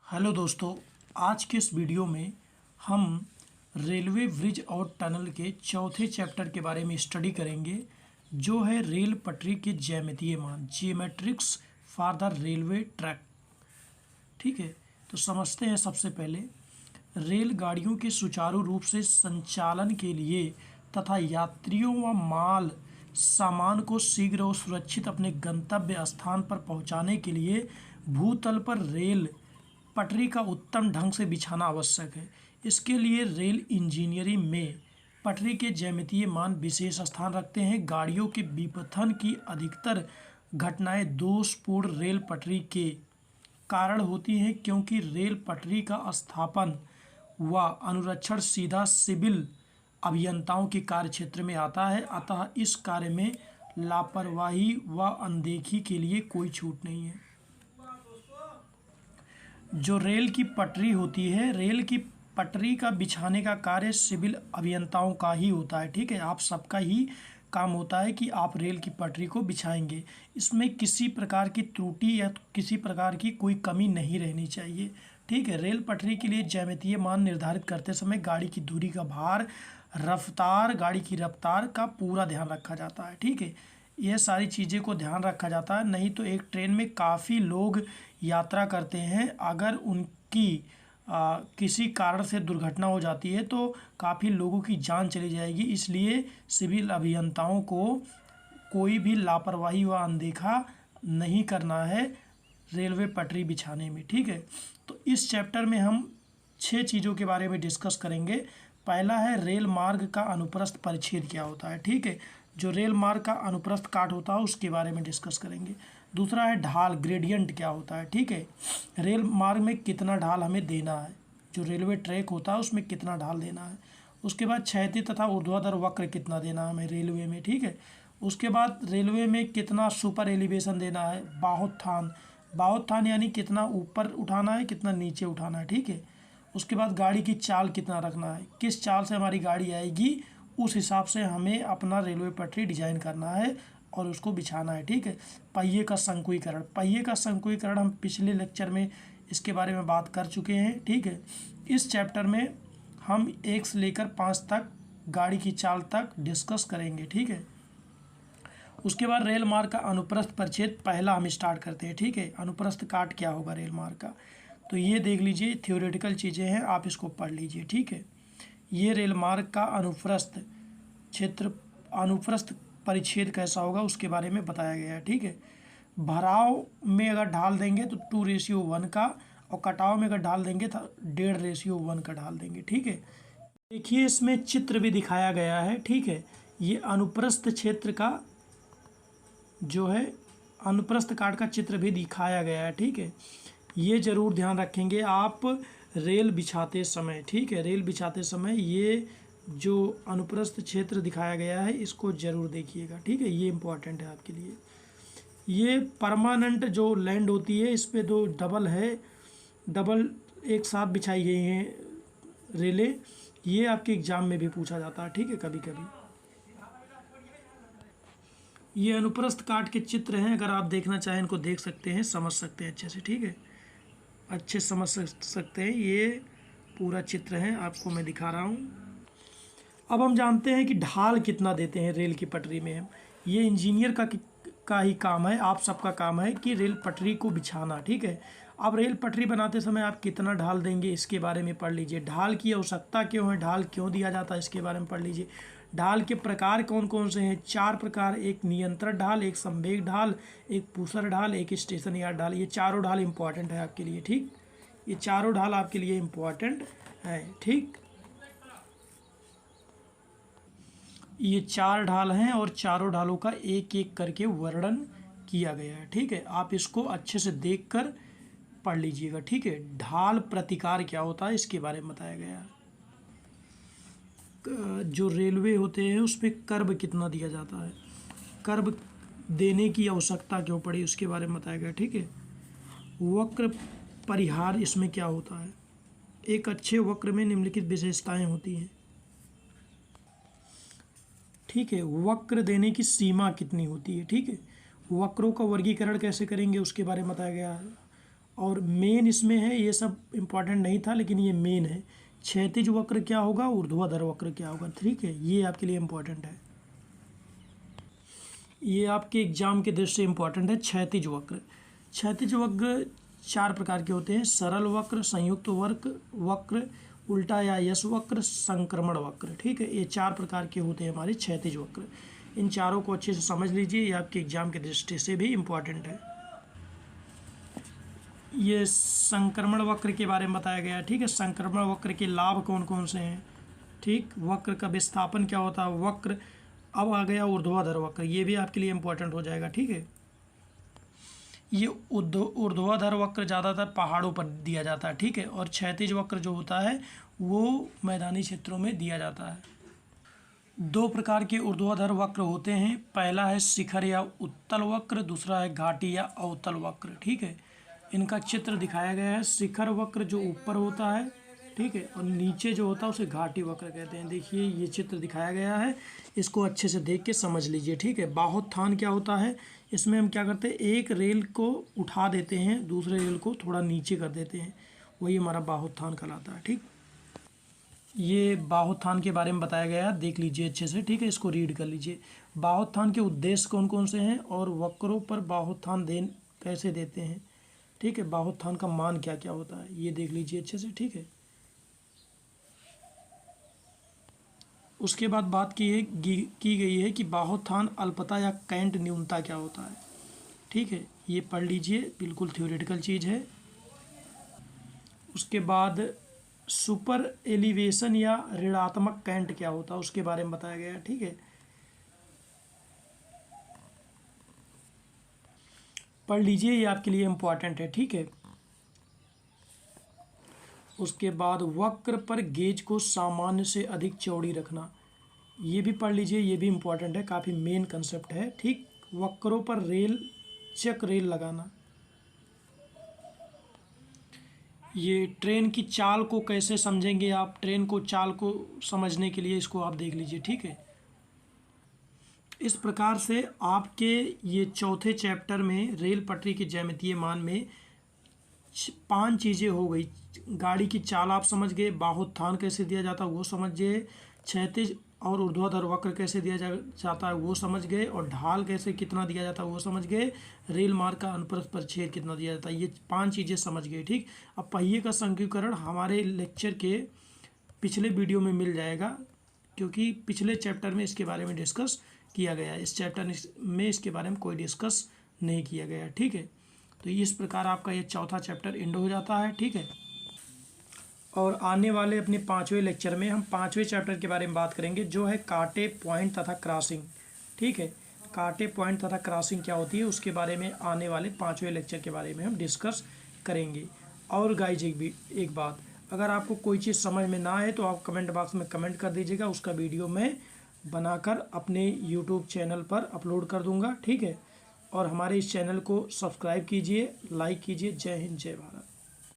Hello दोस्तों, आज के इस वीडियो में हम रेलवे ब्रिज और टनल के चौथे चैप्टर के बारे में स्टडी करेंगे, जो है रेल पटरी के ज्यामितीय मान, geometrics for the railway track. ठीक है, तो समझते हैं। सबसे पहले रेलगाड़ियों के सुचारू रूप से संचालन के लिए तथा यात्रियों व माल सामान को शीघ्र और सुरक्षित अपने गंतव्य स्थान पर पहुंचाने के लिए भूतल पर रेल पटरी का उत्तम ढंग से बिछाना आवश्यक है। इसके लिए रेल इंजीनियरिंग में पटरी के ज्यामितीय मान विशेष स्थान रखते हैं। गाड़ियों के विपथन की अधिकतर घटनाएं दोषपूर्ण रेल पटरी के कारण होती हैं, क्योंकि रेल पटरी का स्थापन व अनुरक्षण सीधा सिविल अभियंताओं के कार्य क्षेत्र में आता है। अतः इस कार्य में लापरवाही व अनदेखी के लिए कोई छूट नहीं है। जो रेल की पटरी होती है, रेल की पटरी का बिछाने का कार्य सिविल अभियंताओं का ही होता है। ठीक है, आप सबका ही काम होता है कि आप रेल की पटरी को बिछाएंगे। इसमें किसी प्रकार की त्रुटि या किसी प्रकार की कोई कमी नहीं रहनी चाहिए। ठीक है, रेल पटरी के लिए ज्यामितीय मान निर्धारित करते समय गाड़ी की दूरी का भार, रफ्तार, गाड़ी की रफ्तार का पूरा ध्यान रखा जाता है। ठीक है, यह सारी चीज़ें को ध्यान रखा जाता है। नहीं तो एक ट्रेन में काफ़ी लोग यात्रा करते हैं, अगर उनकी किसी कारण से दुर्घटना हो जाती है तो काफ़ी लोगों की जान चली जाएगी। इसलिए सिविल अभियंताओं को कोई भी लापरवाही व अनदेखा नहीं करना है रेलवे पटरी बिछाने में। ठीक है, तो इस चैप्टर में हम 6 चीज़ों के बारे में डिस्कस करेंगे। पहला है रेल मार्ग का अनुप्रस्थ परिच्छेद क्या होता है। ठीक है, जो रेल मार्ग का अनुप्रस्थ काट होता है उसके बारे में डिस्कस करेंगे। दूसरा है ढाल, ग्रेडियंट क्या होता है। ठीक है, रेल मार्ग में कितना ढाल हमें देना है, जो रेलवे ट्रैक होता है उसमें कितना ढाल देना है। उसके बाद क्षैतिज तथा ऊर्ध्वाधर वक्र कितना देना है हमें रेलवे में। ठीक है, उसके बाद रेलवे में कितना सुपर एलिवेशन देना है, बाहुत्थान, बाहुत्थान यानी कितना ऊपर उठाना है, कितना नीचे उठाना है। ठीक है, उसके बाद गाड़ी की चाल कितना रखना है, किस चाल से हमारी गाड़ी आएगी उस हिसाब से हमें अपना रेलवे पटरी डिजाइन करना है और उसको बिछाना है। ठीक है, पहिए का संकुचीकरण, पहिए का संकुचीकरण हम पिछले लेक्चर में इसके बारे में बात कर चुके हैं। ठीक है, इस चैप्टर में हम 1 से लेकर 5 तक गाड़ी की चाल तक डिस्कस करेंगे। ठीक है, उसके बाद रेल मार्ग का अनुप्रस्थ परिच्छेद पहला हम स्टार्ट करते हैं। ठीक है, अनुप्रस्थ काट क्या होगा रेल मार्ग का, तो ये देख लीजिए, थ्योरेटिकल चीज़ें हैं, आप इसको पढ़ लीजिए। ठीक है, ये रेल मार्ग का अनुप्रस्थ क्षेत्र, अनुप्रस्थ परिच्छेद कैसा होगा उसके बारे में बताया गया है। ठीक है, भराव में अगर ढाल देंगे तो 2:1 का, और कटाव में अगर ढाल देंगे तो 1.5:1 का ढाल देंगे। ठीक है, देखिए इसमें चित्र भी दिखाया गया है। ठीक है, ये अनुप्रस्थ क्षेत्र का जो है अनुप्रस्थ काट का चित्र भी दिखाया गया है। ठीक है, ये ज़रूर ध्यान रखेंगे आप रेल बिछाते समय। ठीक है, रेल बिछाते समय ये जो अनुप्रस्थ क्षेत्र दिखाया गया है इसको ज़रूर देखिएगा। ठीक है, ये इम्पोर्टेंट है आपके लिए। ये परमानेंट जो लैंड होती है, इस पे 2 डबल है, डबल एक साथ बिछाई गई हैं रेलें। ये आपके एग्ज़ाम में भी पूछा जाता है। ठीक है, कभी कभी ये अनुप्रस्थ काट के चित्र हैं, अगर आप देखना चाहें इनको देख सकते हैं, समझ सकते हैं अच्छे से। ठीक है, अच्छे समझ सकते हैं, ये पूरा चित्र है, आपको मैं दिखा रहा हूँ। अब हम जानते हैं कि ढाल कितना देते हैं रेल की पटरी में हम। ये इंजीनियर का ही काम है, आप सबका काम है कि रेल पटरी को बिछाना। ठीक है, अब रेल पटरी बनाते समय आप कितना ढाल देंगे इसके बारे में पढ़ लीजिए। ढाल की आवश्यकता क्यों है, ढाल क्यों दिया जाता है इसके बारे में पढ़ लीजिए। ढाल के प्रकार कौन कौन से हैं, 4 प्रकार, एक नियंत्रण ढाल, एक संवेग ढाल, एक पूसर ढाल, एक स्टेशन यार्ड ढाल। ये चारों ढाल इंपॉर्टेंट है आपके लिए। ठीक, ये चारों ढाल आपके लिए इम्पोर्टेंट है। ठीक, ये 4 ढाल हैं और चारों ढालों का एक एक करके वर्णन किया गया है। ठीक है, आप इसको अच्छे से देखकर पढ़ लीजिएगा। ठीक है, ढाल प्रतिकार क्या होता है इसके बारे में बताया गया है। जो रेलवे होते हैं उस पर कर्ब कितना दिया जाता है, कर्ब देने की आवश्यकता क्यों पड़ी उसके बारे में बताया गया। ठीक है, वक्र परिहार इसमें क्या होता है, एक अच्छे वक्र में निम्नलिखित विशेषताएं होती हैं। ठीक है, वक्र देने की सीमा कितनी होती है। ठीक है, वक्रों का वर्गीकरण कैसे करेंगे उसके बारे में बताया गया है। और मेन इसमें है, ये सब इम्पॉर्टेंट नहीं था लेकिन ये मेन है, क्षैतिज वक्र क्या होगा, ऊर्ध्वाधर वक्र क्या होगा, ठीक है, ये आपके लिए इम्पॉर्टेंट है, ये आपके एग्जाम के दृष्टि से इम्पॉर्टेंट है। क्षैतिज वक्र, क्षैतिज वक्र 4 प्रकार के होते हैं, सरल वक्र, संयुक्त वक्र, उल्टा या यश वक्र, संक्रमण वक्र, ठीक है, ये 4 प्रकार के होते हैं हमारे क्षैतिज वक्र। इन चारों को अच्छे से समझ लीजिए, ये आपके एग्जाम की दृष्टि से भी इम्पॉर्टेंट है। ये संक्रमण वक्र के बारे में बताया गया है, ठीक है, संक्रमण वक्र के लाभ कौन कौन से हैं, ठीक, वक्र का विस्थापन क्या होता है, वक्र। अब आ गया ऊर्ध्वाधर वक्र, ये भी आपके लिए इम्पोर्टेंट हो जाएगा, ठीक है। ये ऊर्ध्वाधर वक्र ज़्यादातर पहाड़ों पर दिया जाता है, ठीक है, और क्षैतिज वक्र जो होता है वो मैदानी क्षेत्रों में दिया जाता है। 2 प्रकार के ऊर्ध्वाधर वक्र होते हैं, पहला है शिखर या उत्तल वक्र, दूसरा है घाटी या अवतल वक्र, ठीक है। इनका चित्र दिखाया गया है, शिखर वक्र जो ऊपर होता है, ठीक है, और नीचे जो होता है उसे घाटी वक्र कहते हैं। देखिए ये चित्र दिखाया गया है, इसको अच्छे से देख के समझ लीजिए, ठीक है। बाहुत्थान क्या होता है, इसमें हम क्या करते हैं, एक रेल को उठा देते हैं, दूसरे रेल को थोड़ा नीचे कर देते हैं, वही हमारा बाहुत्थान कहलाता है, ठीक। ये बाहुत्थान के बारे में बताया गया है, देख लीजिए अच्छे से, ठीक है, इसको रीड कर लीजिए। बाहुत्थान के उद्देश्य कौन कौन से हैं और वक्रों पर बाहुत्थान कैसे देते हैं, ठीक है, बाहुत्थान का मान क्या क्या होता है, ये देख लीजिए अच्छे से, ठीक है। उसके बाद बात की गई है कि बाहुत्थान अल्पता या कैंट न्यूनता क्या होता है, ठीक है, ये पढ़ लीजिए, बिल्कुल थ्योरेटिकल चीज़ है। उसके बाद सुपर एलिवेशन या ऋणात्मक कैंट क्या होता है उसके बारे में बताया गया है, ठीक है, पढ़ लीजिए, ये आपके लिए इम्पोर्टेंट है, ठीक है। उसके बाद वक्र पर गेज को सामान्य से अधिक चौड़ी रखना, ये भी पढ़ लीजिए, ये भी इम्पोर्टेंट है, काफ़ी मेन कंसेप्ट है, ठीक। वक्रों पर चक रेल लगाना, ये ट्रेन की चाल को कैसे समझेंगे आप, ट्रेन को चाल को समझने के लिए इसको आप देख लीजिए, ठीक है। इस प्रकार से आपके ये चौथे चैप्टर में रेल पटरी के ज्यामितीय मान में 5 चीज़ें हो गई। गाड़ी की चाल आप समझ गए, बाहुत्थान कैसे दिया जाता है वो समझ गए, क्षैतिज और ऊर्ध्वाधर वक्र कैसे दिया जाता है वो समझ गए, और ढाल कैसे कितना दिया जाता है वो समझ गए, रेल मार्ग का अनुप्रस्थ परिच्छेद कितना दिया जाता है, ये 5 चीज़ें समझ गए, ठीक। अब पहिए का संकीर्ण हमारे लेक्चर के पिछले वीडियो में मिल जाएगा, क्योंकि पिछले चैप्टर में इसके बारे में डिस्कस किया गया है, इस चैप्टर में इसके बारे में कोई डिस्कस नहीं किया गया, ठीक है। तो इस प्रकार आपका ये चौथा चैप्टर एंड हो जाता है, ठीक है। और आने वाले अपने 5वें लेक्चर में हम 5वें चैप्टर के बारे में बात करेंगे, जो है कांटे, पॉइंट तथा क्रॉसिंग, ठीक है। कांटे, पॉइंट तथा क्रॉसिंग क्या होती है उसके बारे में आने वाले 5वें लेक्चर के बारे में हम डिस्कस करेंगे। और गाइज एक बात, अगर आपको कोई चीज़ समझ में ना आए तो आप कमेंट बॉक्स में कमेंट कर दीजिएगा, उसका वीडियो मैं बनाकर अपने यूट्यूब चैनल पर अपलोड कर दूँगा, ठीक है। और हमारे इस चैनल को सब्सक्राइब कीजिए, लाइक कीजिए। जय हिंद, जय भारत।